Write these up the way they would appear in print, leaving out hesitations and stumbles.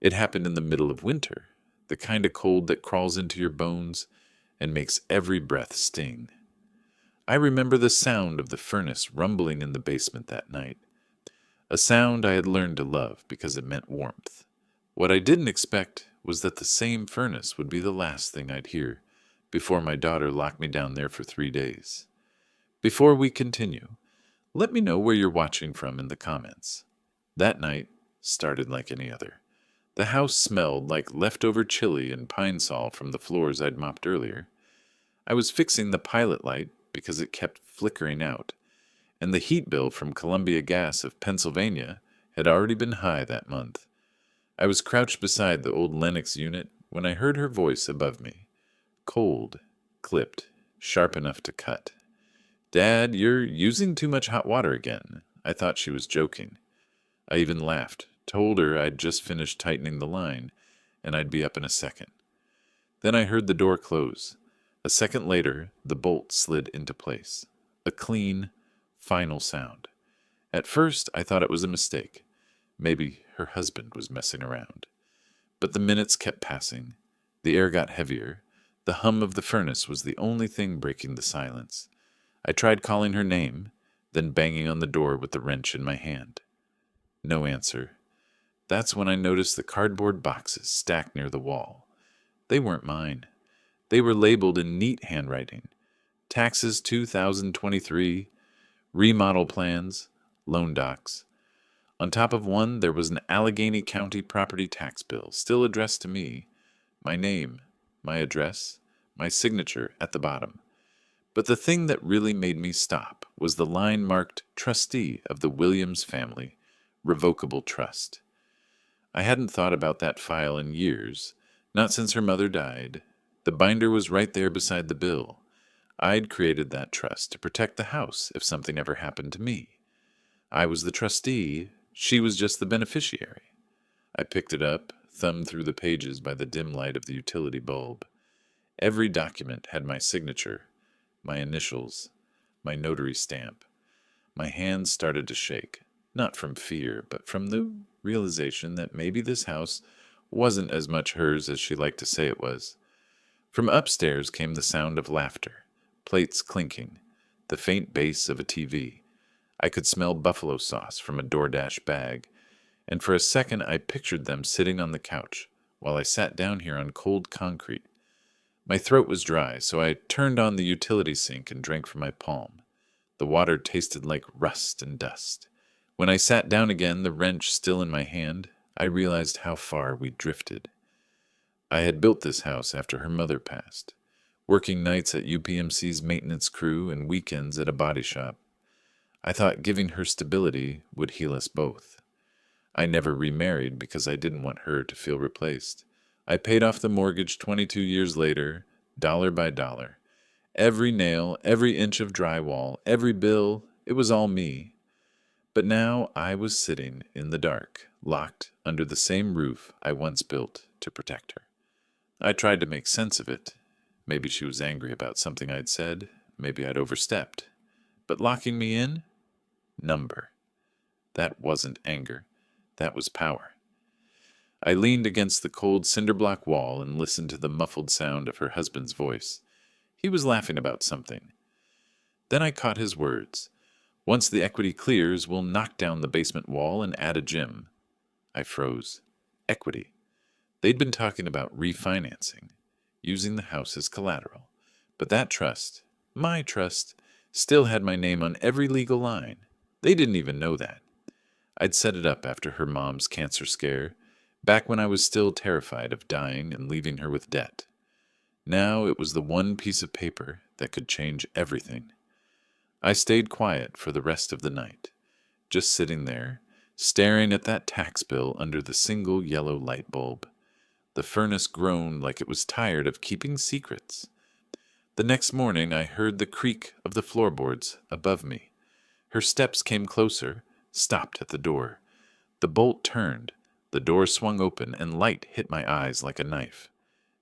It happened in the middle of winter, the kind of cold that crawls into your bones and makes every breath sting. I remember the sound of the furnace rumbling in the basement that night, a sound I had learned to love because it meant warmth. What I didn't expect was that the same furnace would be the last thing I'd hear before my daughter locked me down there for 3 days. Before we continue, let me know where you're watching from in the comments. That night started like any other. The house smelled like leftover chili and pine sol from the floors I'd mopped earlier. I was fixing the pilot light because it kept flickering out, and the heat bill from Columbia Gas of Pennsylvania had already been high that month. I was crouched beside the old Lennox unit when I heard her voice above me. Cold, clipped, sharp enough to cut. "Dad, you're using too much hot water again." I thought she was joking. I even laughed, told her I'd just finished tightening the line, and I'd be up in a second. Then I heard the door close. A second later, the bolt slid into place. A clean, final sound. At first, I thought it was a mistake. Maybe her husband was messing around. But the minutes kept passing. The air got heavier. The hum of the furnace was the only thing breaking the silence. I tried calling her name, then banging on the door with the wrench in my hand. No answer. That's when I noticed the cardboard boxes stacked near the wall. They weren't mine. They were labeled in neat handwriting. Taxes 2023, remodel plans, loan docs. On top of one, there was an Allegheny County property tax bill, still addressed to me. My name, my address, my signature at the bottom. But the thing that really made me stop was the line marked trustee of the Williams family, revocable trust. I hadn't thought about that file in years, not since her mother died. The binder was right there beside the bill. I'd created that trust to protect the house if something ever happened to me. I was the trustee, she was just the beneficiary. I picked it up, thumbed through the pages by the dim light of the utility bulb. Every document had my signature, my initials, my notary stamp. My hands started to shake, not from fear, but from the realization that maybe this house wasn't as much hers as she liked to say it was. From upstairs came the sound of laughter, plates clinking, the faint bass of a TV. I could smell buffalo sauce from a DoorDash bag, and for a second I pictured them sitting on the couch while I sat down here on cold concrete. My throat was dry, so I turned on the utility sink and drank from my palm. The water tasted like rust and dust. When I sat down again, the wrench still in my hand, I realized how far we'd drifted. I had built this house after her mother passed, working nights at UPMC's maintenance crew and weekends at a body shop. I thought giving her stability would heal us both. I never remarried because I didn't want her to feel replaced. I paid off the mortgage 22 years later, dollar by dollar. Every nail, every inch of drywall, every bill, it was all me. But now I was sitting in the dark, locked under the same roof I once built to protect her. I tried to make sense of it. Maybe she was angry about something I'd said. Maybe I'd overstepped. But locking me in? Number. That wasn't anger. That was power. I leaned against the cold cinder-block wall and listened to the muffled sound of her husband's voice. He was laughing about something. Then I caught his words. "Once the equity clears, we'll knock down the basement wall and add a gym." I froze. Equity. They'd been talking about refinancing, using the house as collateral. But that trust, my trust, still had my name on every legal line. They didn't even know that. I'd set it up after her mom's cancer scare, back when I was still terrified of dying and leaving her with debt. Now it was the one piece of paper that could change everything. I stayed quiet for the rest of the night, just sitting there, staring at that tax bill under the single yellow light bulb. The furnace groaned like it was tired of keeping secrets. The next morning I heard the creak of the floorboards above me. Her steps came closer, stopped at the door. The bolt turned, the door swung open, and light hit my eyes like a knife.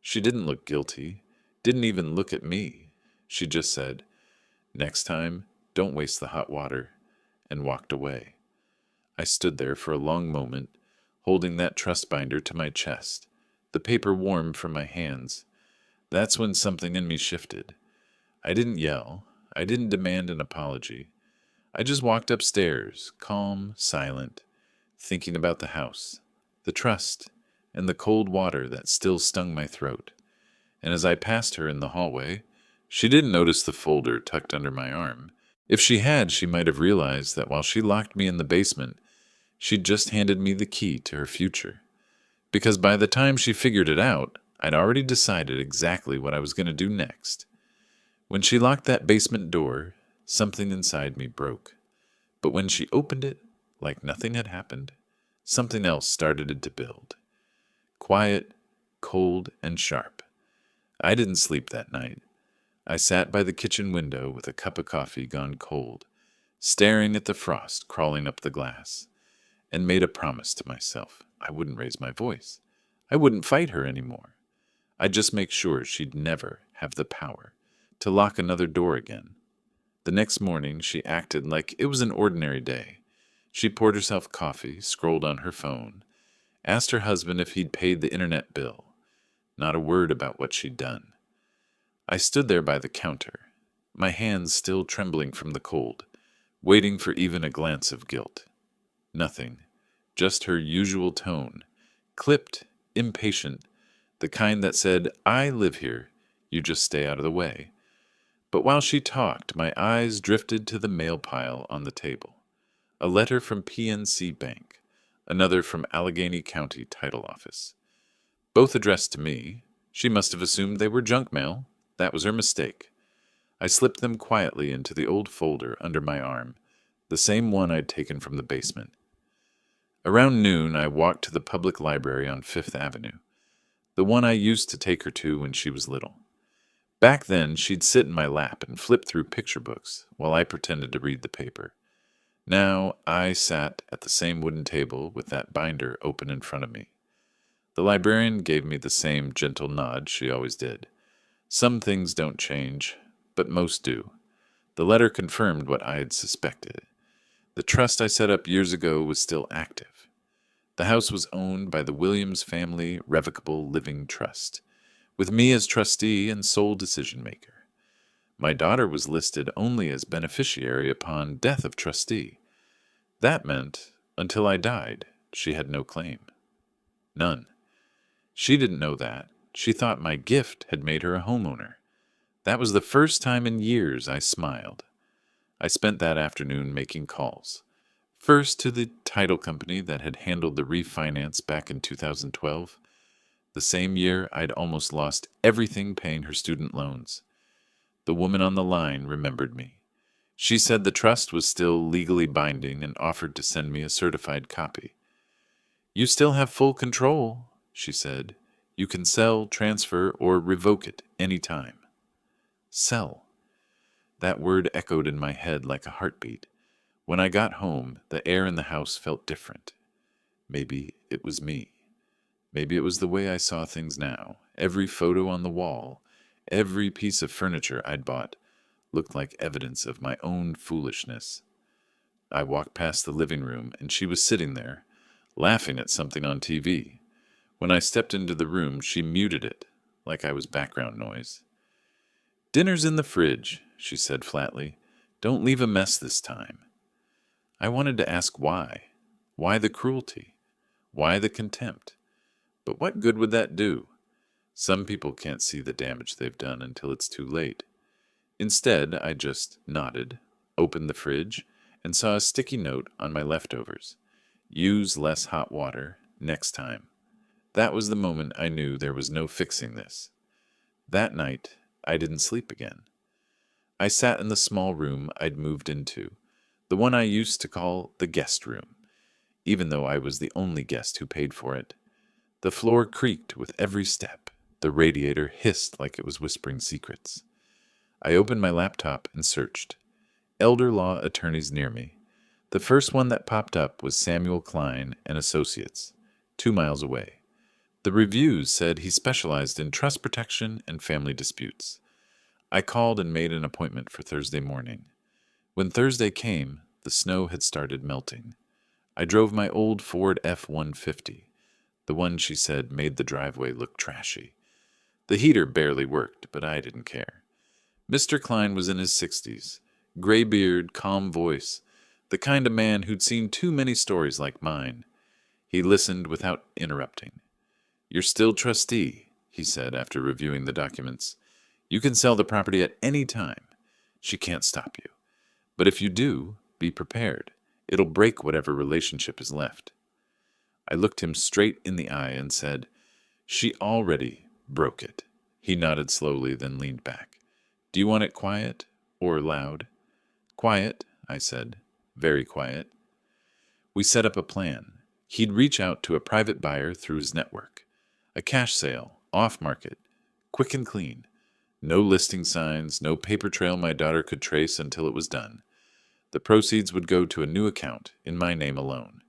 She didn't look guilty, didn't even look at me. She just said, "Next time, don't waste the hot water," and walked away. I stood there for a long moment, holding that trust binder to my chest, the paper warm from my hands. That's when something in me shifted. I didn't yell. I didn't demand an apology. I just walked upstairs, calm, silent, thinking about the house, the trust, and the cold water that still stung my throat. And as I passed her in the hallway, she didn't notice the folder tucked under my arm. If she had, she might have realized that while she locked me in the basement, she'd just handed me the key to her future. Because by the time she figured it out, I'd already decided exactly what I was going to do next. When she locked that basement door, something inside me broke. But when she opened it, like nothing had happened, something else started to build. Quiet, cold, and sharp. I didn't sleep that night. I sat by the kitchen window with a cup of coffee gone cold, staring at the frost crawling up the glass, and made a promise to myself. I wouldn't raise my voice. I wouldn't fight her anymore. I'd just make sure she'd never have the power to lock another door again. The next morning, she acted like it was an ordinary day. She poured herself coffee, scrolled on her phone, asked her husband if he'd paid the internet bill. Not a word about what she'd done. I stood there by the counter, my hands still trembling from the cold, waiting for even a glance of guilt. Nothing, just her usual tone, clipped, impatient, the kind that said, "I live here, you just stay out of the way." But while she talked, my eyes drifted to the mail pile on the table. A letter from PNC Bank, another from Allegheny County Title Office. Both addressed to me. She must have assumed they were junk mail. That was her mistake. I slipped them quietly into the old folder under my arm, the same one I'd taken from the basement. Around noon, I walked to the public library on Fifth Avenue, the one I used to take her to when she was little. Back then, she'd sit in my lap and flip through picture books while I pretended to read the paper. Now, I sat at the same wooden table with that binder open in front of me. The librarian gave me the same gentle nod she always did. Some things don't change, but most do. The letter confirmed what I had suspected. The trust I set up years ago was still active. The house was owned by the Williams Family Revocable Living Trust, with me as trustee and sole decision-maker. My daughter was listed only as beneficiary upon death of trustee. That meant, until I died, she had no claim. None. She didn't know that. She thought my gift had made her a homeowner. That was the first time in years I smiled. I spent that afternoon making calls. First to the title company that had handled the refinance back in 2012. The same year I'd almost lost everything paying her student loans. The woman on the line remembered me. She said the trust was still legally binding and offered to send me a certified copy. "You still have full control," she said. "You can sell, transfer, or revoke it any time." Sell. That word echoed in my head like a heartbeat. When I got home, the air in the house felt different. Maybe it was me. Maybe it was the way I saw things now. Every photo on the wall, every piece of furniture I'd bought, looked like evidence of my own foolishness. I walked past the living room, and she was sitting there, laughing at something on TV. When I stepped into the room, she muted it, like I was background noise. "Dinner's in the fridge," she said flatly. "Don't leave a mess this time." I wanted to ask why. Why the cruelty? Why the contempt? But what good would that do? Some people can't see the damage they've done until it's too late. Instead, I just nodded, opened the fridge, and saw a sticky note on my leftovers. "Use less hot water next time." That was the moment I knew there was no fixing this. That night, I didn't sleep again. I sat in the small room I'd moved into, the one I used to call the guest room, even though I was the only guest who paid for it. The floor creaked with every step. The radiator hissed like it was whispering secrets. I opened my laptop and searched. Elder law attorneys near me. The first one that popped up was Samuel Klein and Associates, 2 miles away. The reviews said he specialized in trust protection and family disputes. I called and made an appointment for Thursday morning. When Thursday came, the snow had started melting. I drove my old Ford F-150, the one she said made the driveway look trashy. The heater barely worked, but I didn't care. Mr. Klein was in his 60s, gray beard, calm voice, the kind of man who'd seen too many stories like mine. He listened without interrupting. "You're still trustee," he said after reviewing the documents. "You can sell the property at any time. She can't stop you. But if you do, be prepared. It'll break whatever relationship is left." I looked him straight in the eye and said, "She already broke it." He nodded slowly, then leaned back. "Do you want it quiet or loud?" "Quiet," I said. "Very quiet." We set up a plan. He'd reach out to a private buyer through his network. A cash sale, off-market, quick and clean. No listing signs, no paper trail my daughter could trace until it was done. The proceeds would go to a new account, in my name alone.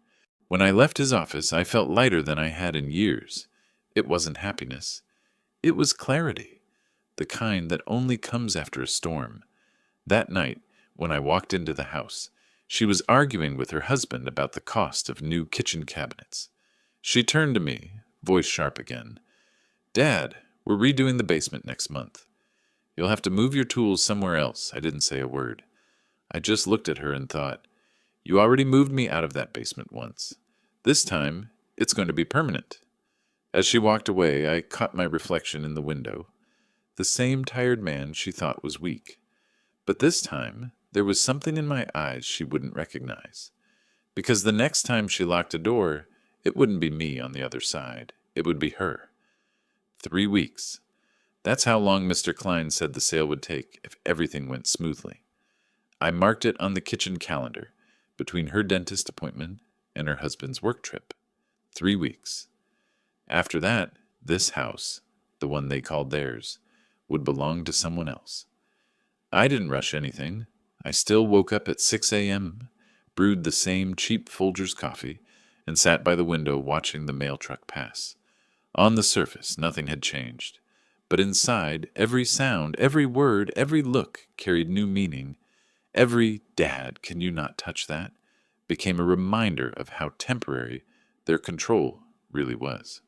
When I left his office, I felt lighter than I had in years. It wasn't happiness. It was clarity, the kind that only comes after a storm. That night, when I walked into the house, she was arguing with her husband about the cost of new kitchen cabinets. She turned to me, voice sharp again. "Dad, we're redoing the basement next month. You'll have to move your tools somewhere else." I didn't say a word. I just looked at her and thought, "You already moved me out of that basement once. This time, it's going to be permanent." As she walked away, I caught my reflection in the window. The same tired man she thought was weak. But this time, there was something in my eyes she wouldn't recognize. Because the next time she locked a door, it wouldn't be me on the other side. It would be her. 3 weeks. That's how long Mr. Klein said the sale would take if everything went smoothly. I marked it on the kitchen calendar, between her dentist appointment and her husband's work trip. 3 weeks. After that, this house, the one they called theirs, would belong to someone else. I didn't rush anything. I still woke up at 6 a.m., brewed the same cheap Folgers coffee, and sat by the window watching the mail truck pass. On the surface, nothing had changed. But inside, every sound, every word, every look carried new meaning. Every "Dad, can you not touch that?" became a reminder of how temporary their control really was.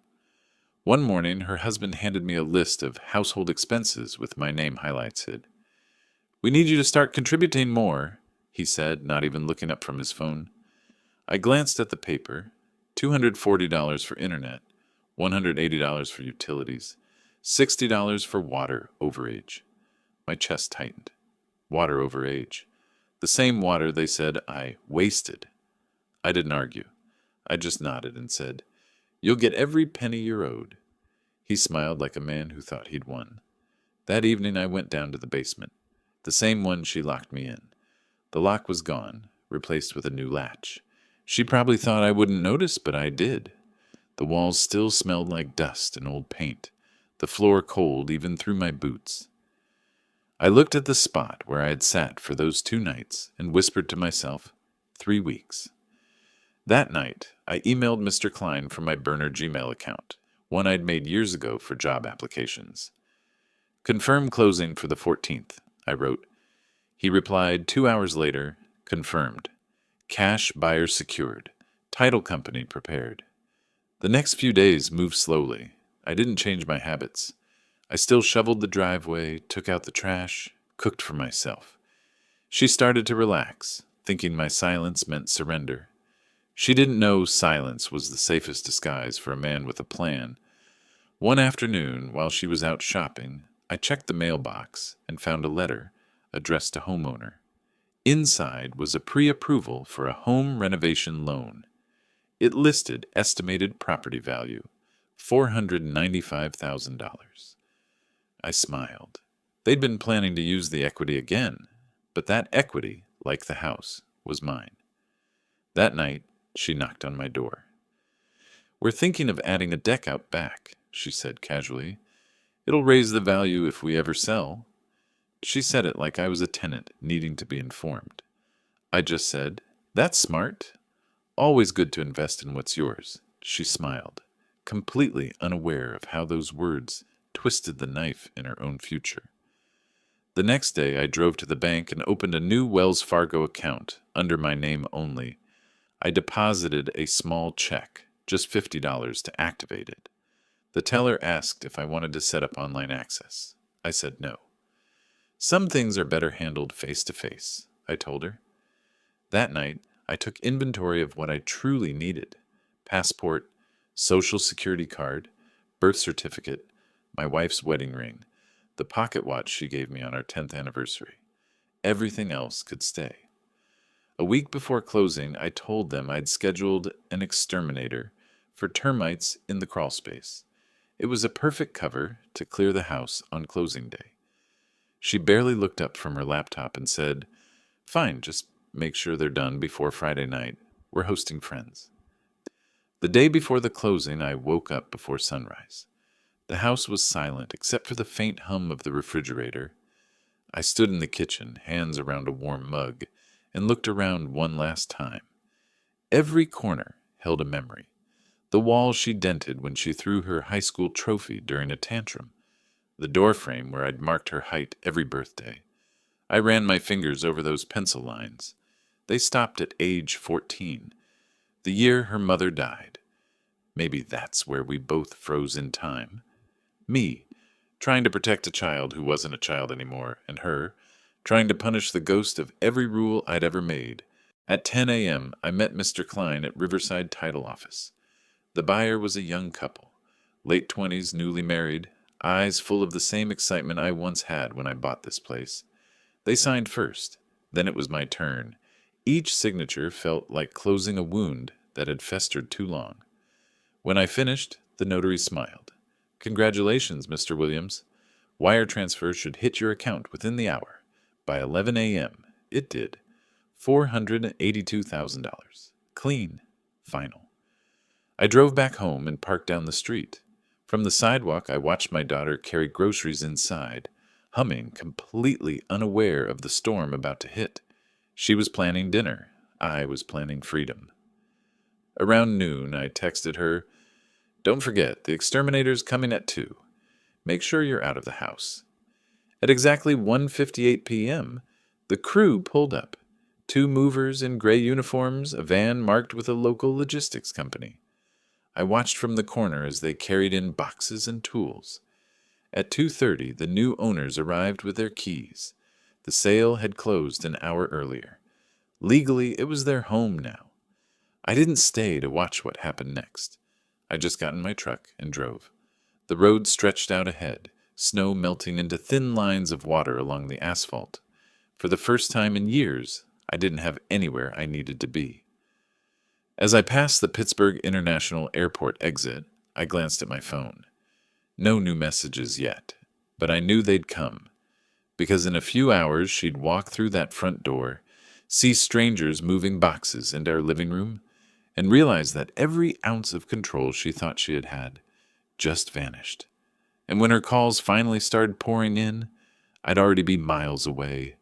One morning, her husband handed me a list of household expenses with my name highlighted. "We need you to start contributing more," he said, not even looking up from his phone. I glanced at the paper. $240 for internet, $180 for utilities, $60 for water overage. My chest tightened. Water overage. The same water they said I wasted. I didn't argue. I just nodded and said, "You'll get every penny you're owed." He smiled like a man who thought he'd won. That evening I went down to the basement, the same one she locked me in. The lock was gone, replaced with a new latch. She probably thought I wouldn't notice, but I did. The walls still smelled like dust and old paint, the floor cold even through my boots. I looked at the spot where I had sat for those 2 nights and whispered to myself, 3 weeks. That night, I emailed Mr. Klein from my burner Gmail account, one I'd made years ago for job applications. "Confirm closing for the 14th, I wrote. He replied 2 hours later, "Confirmed. Cash buyer secured. Title company prepared." The next few days moved slowly. I didn't change my habits. I still shoveled the driveway, took out the trash, cooked for myself. She started to relax, thinking my silence meant surrender. She didn't know silence was the safest disguise for a man with a plan. One afternoon, while she was out shopping, I checked the mailbox and found a letter addressed to homeowner. Inside was a pre-approval for a home renovation loan. It listed estimated property value, $495,000. I smiled. They'd been planning to use the equity again, but that equity, like the house, was mine. That night, she knocked on my door. "We're thinking of adding a deck out back," she said casually. "It'll raise the value if we ever sell." She said it like I was a tenant needing to be informed. I just said, "That's smart. Always good to invest in what's yours." She smiled, completely unaware of how those words twisted the knife in her own future. The next day, I drove to the bank and opened a new Wells Fargo account under my name only. I deposited a small check, just $50, to activate it. The teller asked if I wanted to set up online access. I said no. Some things are better handled face to face, I told her. That night, I took inventory of what I truly needed: passport, social security card, birth certificate, my wife's wedding ring, the pocket watch she gave me on our 10th anniversary. Everything else could stay. A week before closing, I told them I'd scheduled an exterminator for termites in the crawl space. It was a perfect cover to clear the house on closing day. She barely looked up from her laptop and said, "Fine, just make sure they're done before Friday night. We're hosting friends." The day before the closing, I woke up before sunrise. The house was silent except for the faint hum of the refrigerator. I stood in the kitchen, hands around a warm mug, and looked around one last time. Every corner held a memory. The wall she dented when she threw her high school trophy during a tantrum. The doorframe where I'd marked her height every birthday. I ran my fingers over those pencil lines. They stopped at age 14, the year her mother died. Maybe that's where we both froze in time. Me, trying to protect a child who wasn't a child anymore, and her, trying to punish the ghost of every rule I'd ever made. At 10 a.m., I met Mr. Klein at Riverside Title Office. The buyer was a young couple, late 20s, newly married, eyes full of the same excitement I once had when I bought this place. They signed first, then it was my turn. Each signature felt like closing a wound that had festered too long. When I finished, the notary smiled. "Congratulations, Mr. Williams. Wire transfer should hit your account within the hour. By 11 a.m., it did. $482,000. Clean. Final." I drove back home and parked down the street. From the sidewalk, I watched my daughter carry groceries inside, humming, completely unaware of the storm about to hit. She was planning dinner. I was planning freedom. Around noon, I texted her, "Don't forget, the exterminator's coming at 2. Make sure you're out of the house." At exactly 1:58 p.m., the crew pulled up. 2 movers in gray uniforms, a van marked with a local logistics company. I watched from the corner as they carried in boxes and tools. At 2:30, the new owners arrived with their keys. The sale had closed an hour earlier. Legally, it was their home now. I didn't stay to watch what happened next. I just got in my truck and drove. The road stretched out ahead, snow melting into thin lines of water along the asphalt. For the first time in years, I didn't have anywhere I needed to be. As I passed the Pittsburgh International Airport exit, I glanced at my phone. No new messages yet, but I knew they'd come, because in a few hours she'd walk through that front door, see strangers moving boxes into our living room, and realize that every ounce of control she thought she had had just vanished. And when her calls finally started pouring in, I'd already be miles away,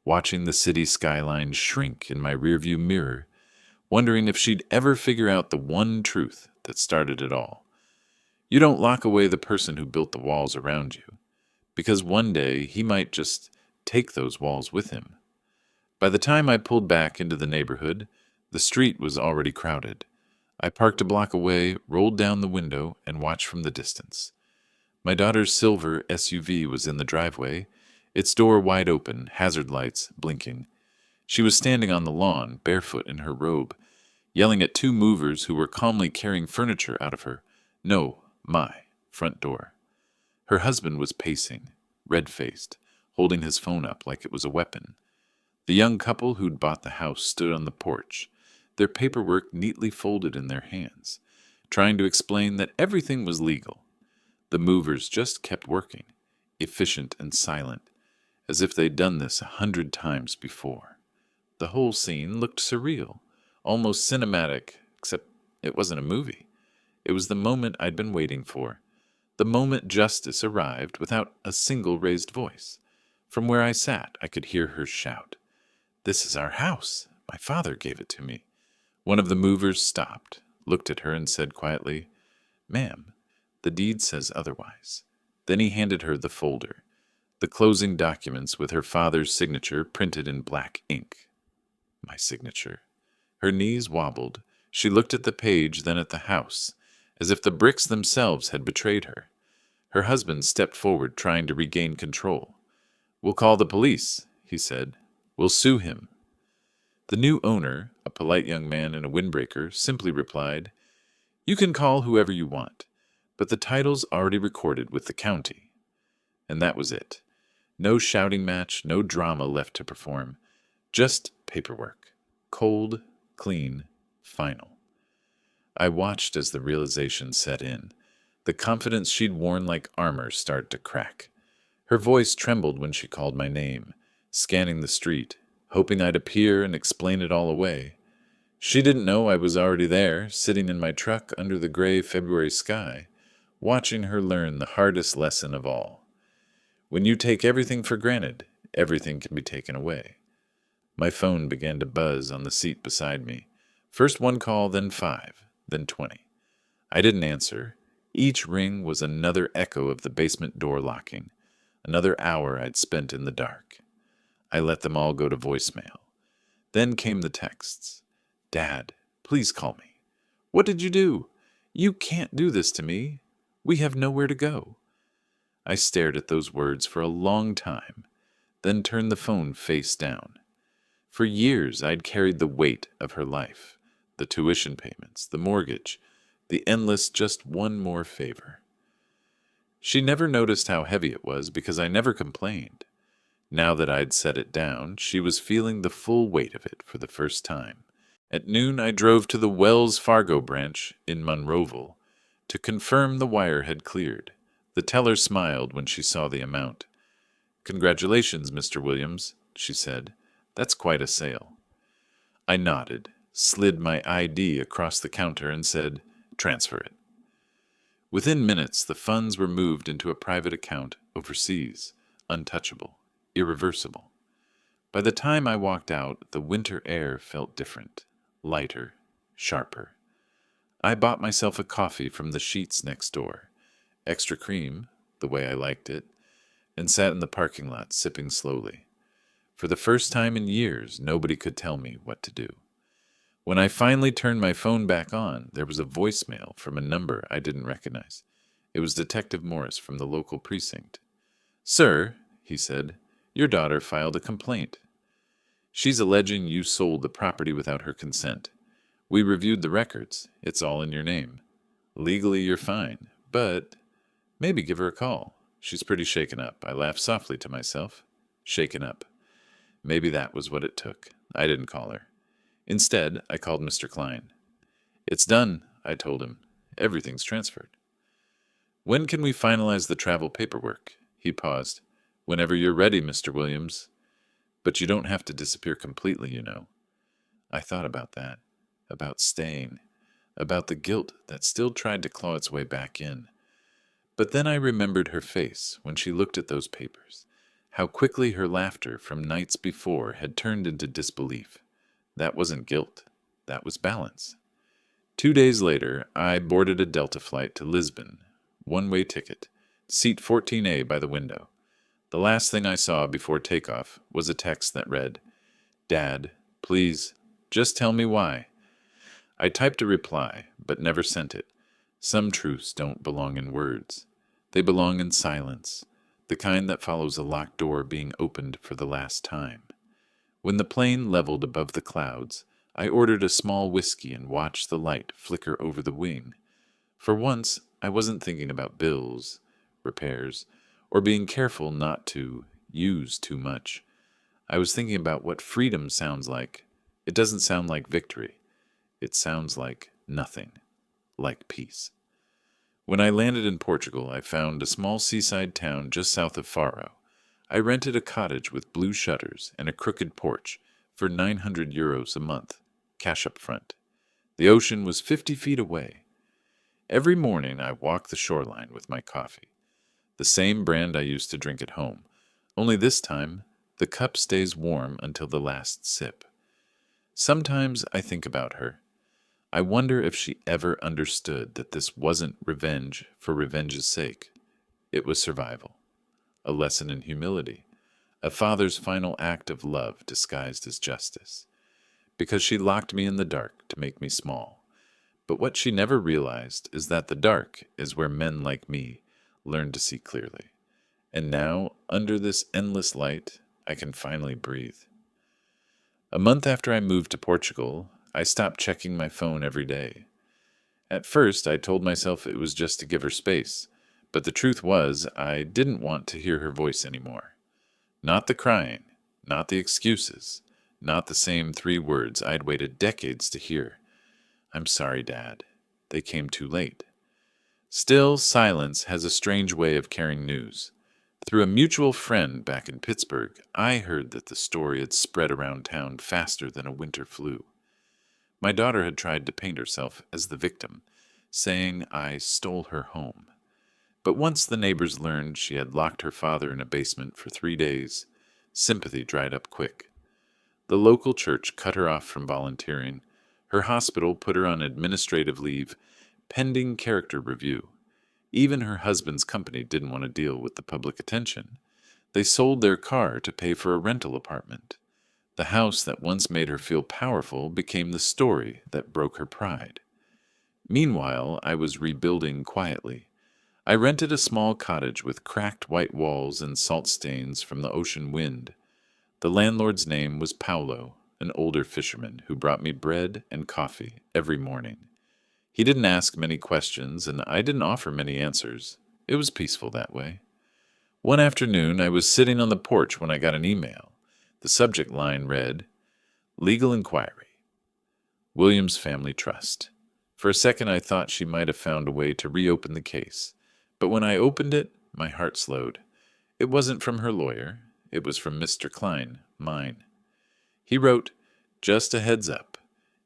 watching the city skyline shrink in my rearview mirror, wondering if she'd ever figure out the one truth that started it all. You don't lock away the person who built the walls around you, because one day he might just take those walls with him. By the time I pulled back into the neighborhood, the street was already crowded. I parked a block away, rolled down the window, and watched from the distance. My daughter's silver SUV was in the driveway, its door wide open, hazard lights blinking. She was standing on the lawn, barefoot in her robe, yelling at 2 movers who were calmly carrying furniture out of my front door. Her husband was pacing, red-faced, holding his phone up like it was a weapon. The young couple who'd bought the house stood on the porch, their paperwork neatly folded in their hands, trying to explain that everything was legal. The movers just kept working, efficient and silent, as if they'd done this 100 times before. The whole scene looked surreal, almost cinematic, except it wasn't a movie. It was the moment I'd been waiting for, the moment justice arrived without a single raised voice. From where I sat, I could hear her shout, "This is our house. My father gave it to me." One of the movers stopped, looked at her, and said quietly, "Ma'am, the deed says otherwise." Then he handed her the folder, the closing documents with her father's signature printed in black ink. My signature. Her knees wobbled. She looked at the page, then at the house, as if the bricks themselves had betrayed her. Her husband stepped forward, trying to regain control. "We'll call the police," he said. "We'll sue him." The new owner, a polite young man in a windbreaker, simply replied, "You can call whoever you want, but the title's already recorded with the county." And that was it. No shouting match, no drama left to perform. Just paperwork. Cold, clean, final. I watched as the realization set in. The confidence she'd worn like armor started to crack. Her voice trembled when she called my name, scanning the street, hoping I'd appear and explain it all away. She didn't know I was already there, sitting in my truck under the gray February sky, watching her learn the hardest lesson of all. When you take everything for granted, everything can be taken away. My phone began to buzz on the seat beside me. First one call, then 5, then 20. I didn't answer. Each ring was another echo of the basement door locking, another hour I'd spent in the dark. I let them all go to voicemail. Then came the texts. "Dad, please call me. What did you do? You can't do this to me. We have nowhere to go." I stared at those words for a long time, then turned the phone face down. For years I'd carried the weight of her life, the tuition payments, the mortgage, the endless just one more favor. She never noticed how heavy it was because I never complained. Now that I'd set it down, she was feeling the full weight of it for the first time. At noon I drove to the Wells Fargo branch in Monroeville to confirm the wire had cleared. The teller smiled when she saw the amount. "Congratulations, Mr. Williams," she said. "That's quite a sale." I nodded, slid my ID across the counter, and said, "Transfer it." Within minutes, the funds were moved into a private account overseas, untouchable, irreversible. By the time I walked out, the winter air felt different, lighter, sharper. I bought myself a coffee from the Sheets next door, extra cream, the way I liked it, and sat in the parking lot sipping slowly. For the first time in years, nobody could tell me what to do. When I finally turned my phone back on, there was a voicemail from a number I didn't recognize. It was Detective Morris from the local precinct. "Sir," he said, "your daughter filed a complaint. She's alleging you sold the property without her consent. We reviewed the records. It's all in your name. Legally, you're fine, but maybe give her a call. She's pretty shaken up." I laughed softly to myself. Shaken up. Maybe that was what it took. I didn't call her. Instead, I called Mr. Klein. "It's done," I told him. "Everything's transferred." "When can we finalize the travel paperwork?" He paused. "Whenever you're ready, Mr. Williams. But you don't have to disappear completely, you know." I thought about that, about staying, about the guilt that still tried to claw its way back in. But then I remembered her face when she looked at those papers, how quickly her laughter from nights before had turned into disbelief. That wasn't guilt. That was balance. 2 days later, I boarded a Delta flight to Lisbon. One-way ticket. Seat 14A by the window. The last thing I saw before takeoff was a text that read, "Dad, please, just tell me why." I typed a reply, but never sent it. Some truths don't belong in words. They belong in silence, the kind that follows a locked door being opened for the last time. When the plane leveled above the clouds, I ordered a small whiskey and watched the light flicker over the wing. For once, I wasn't thinking about bills, repairs, or being careful not to use too much. I was thinking about what freedom sounds like. It doesn't sound like victory. It sounds like nothing, like peace. When I landed in Portugal, I found a small seaside town just south of Faro. I rented a cottage with blue shutters and a crooked porch for €900 a month, cash up front. The ocean was 50 feet away. Every morning I walk the shoreline with my coffee, the same brand I used to drink at home, only this time the cup stays warm until the last sip. Sometimes I think about her. I wonder if she ever understood that this wasn't revenge for revenge's sake. It was survival. A lesson in humility, a father's final act of love disguised as justice. because she locked me in the dark to make me small. But what she never realized is that the dark is where men like me learn to see clearly. And now, under this endless light, I can finally breathe. A month after I moved to Portugal, I stopped checking my phone every day. At first, I told myself it was just to give her space, but the truth was I didn't want to hear her voice anymore. Not the crying, not the excuses, not the same 3 words I'd waited decades to hear. "I'm sorry, Dad." They came too late. Still, silence has a strange way of carrying news. Through a mutual friend back in Pittsburgh, I heard that the story had spread around town faster than a winter flu. My daughter had tried to paint herself as the victim, saying I stole her home. But once the neighbors learned she had locked her father in a basement for 3 days, sympathy dried up quick. The local church cut her off from volunteering. Her hospital put her on administrative leave, pending character review. Even her husband's company didn't want to deal with the public attention. They sold their car to pay for a rental apartment. The house that once made her feel powerful became the story that broke her pride. Meanwhile, I was rebuilding quietly. I rented a small cottage with cracked white walls and salt stains from the ocean wind. The landlord's name was Paulo, an older fisherman who brought me bread and coffee every morning. He didn't ask many questions, and I didn't offer many answers. It was peaceful that way. One afternoon, I was sitting on the porch when I got an email. The subject line read, "Legal Inquiry. Williams Family Trust." For a second, I thought she might have found a way to reopen the case. But when I opened it, my heart slowed. It wasn't from her lawyer. It was from Mr. Klein, mine. He wrote, "Just a heads up.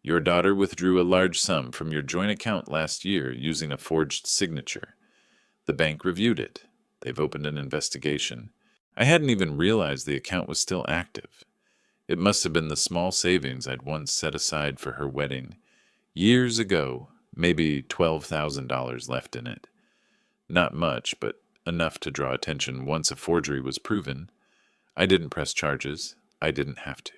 Your daughter withdrew a large sum from your joint account last year using a forged signature. The bank reviewed it. They've opened an investigation." I hadn't even realized the account was still active. It must have been the small savings I'd once set aside for her wedding. Years ago, maybe $12,000 left in it. Not much, but enough to draw attention once a forgery was proven. I didn't press charges. I didn't have to.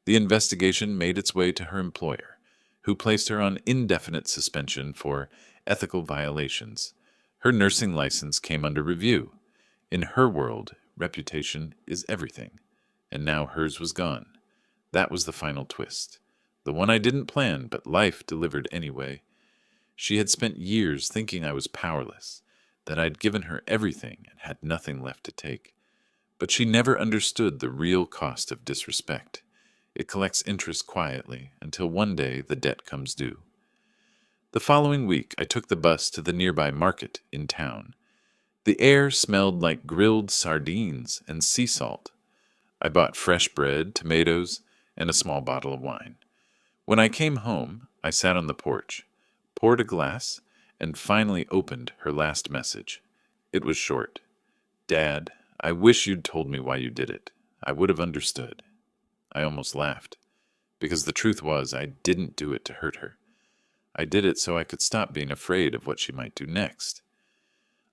The investigation made its way to her employer, who placed her on indefinite suspension for ethical violations. Her nursing license came under review. In her world, reputation is everything, and now hers was gone. That was the final twist. The one I didn't plan, but life delivered anyway. She had spent years thinking I was powerless, that I'd given her everything and had nothing left to take. But she never understood the real cost of disrespect. It collects interest quietly until one day the debt comes due. The following week, I took the bus to the nearby market in town. The air smelled like grilled sardines and sea salt. I bought fresh bread, tomatoes, and a small bottle of wine. When I came home, I sat on the porch, poured a glass, and finally opened her last message. It was short. "Dad, I wish you'd told me why you did it. I would have understood." I almost laughed, because the truth was I didn't do it to hurt her. I did it so I could stop being afraid of what she might do next.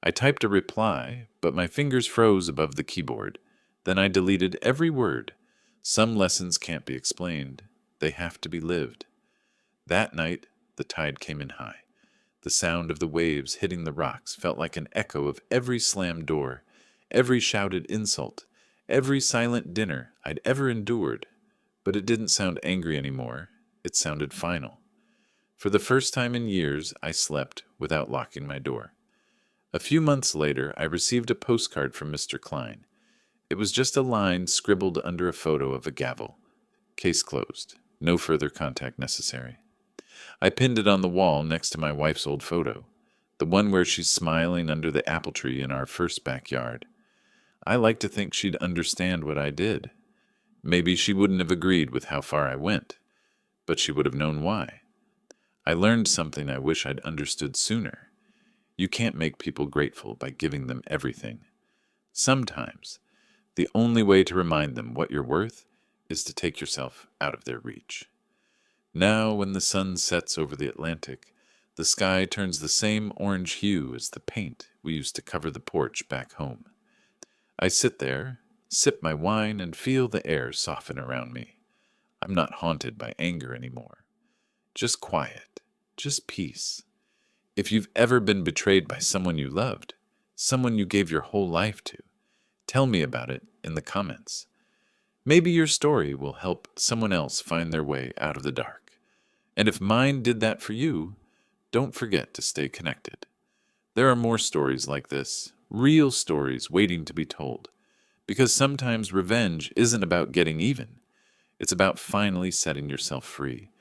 I typed a reply, but my fingers froze above the keyboard. Then I deleted every word. Some lessons can't be explained. They have to be lived. That night, the tide came in high. The sound of the waves hitting the rocks felt like an echo of every slammed door, every shouted insult, every silent dinner I'd ever endured. But it didn't sound angry anymore. It sounded final. For the first time in years, I slept without locking my door. A few months later, I received a postcard from Mr. Klein. It was just a line scribbled under a photo of a gavel. "Case closed. No further contact necessary." I pinned it on the wall next to my wife's old photo, the one where she's smiling under the apple tree in our first backyard. I like to think she'd understand what I did. Maybe she wouldn't have agreed with how far I went, but she would have known why. I learned something I wish I'd understood sooner. You can't make people grateful by giving them everything. Sometimes, the only way to remind them what you're worth is to take yourself out of their reach. Now, when the sun sets over the Atlantic, the sky turns the same orange hue as the paint we used to cover the porch back home. I sit there, sip my wine, and feel the air soften around me. I'm not haunted by anger anymore. Just quiet, just peace. If you've ever been betrayed by someone you loved, someone you gave your whole life to, tell me about it in the comments. Maybe your story will help someone else find their way out of the dark. And if mine did that for you, don't forget to stay connected. There are more stories like this, real stories waiting to be told. Because sometimes revenge isn't about getting even. It's about finally setting yourself free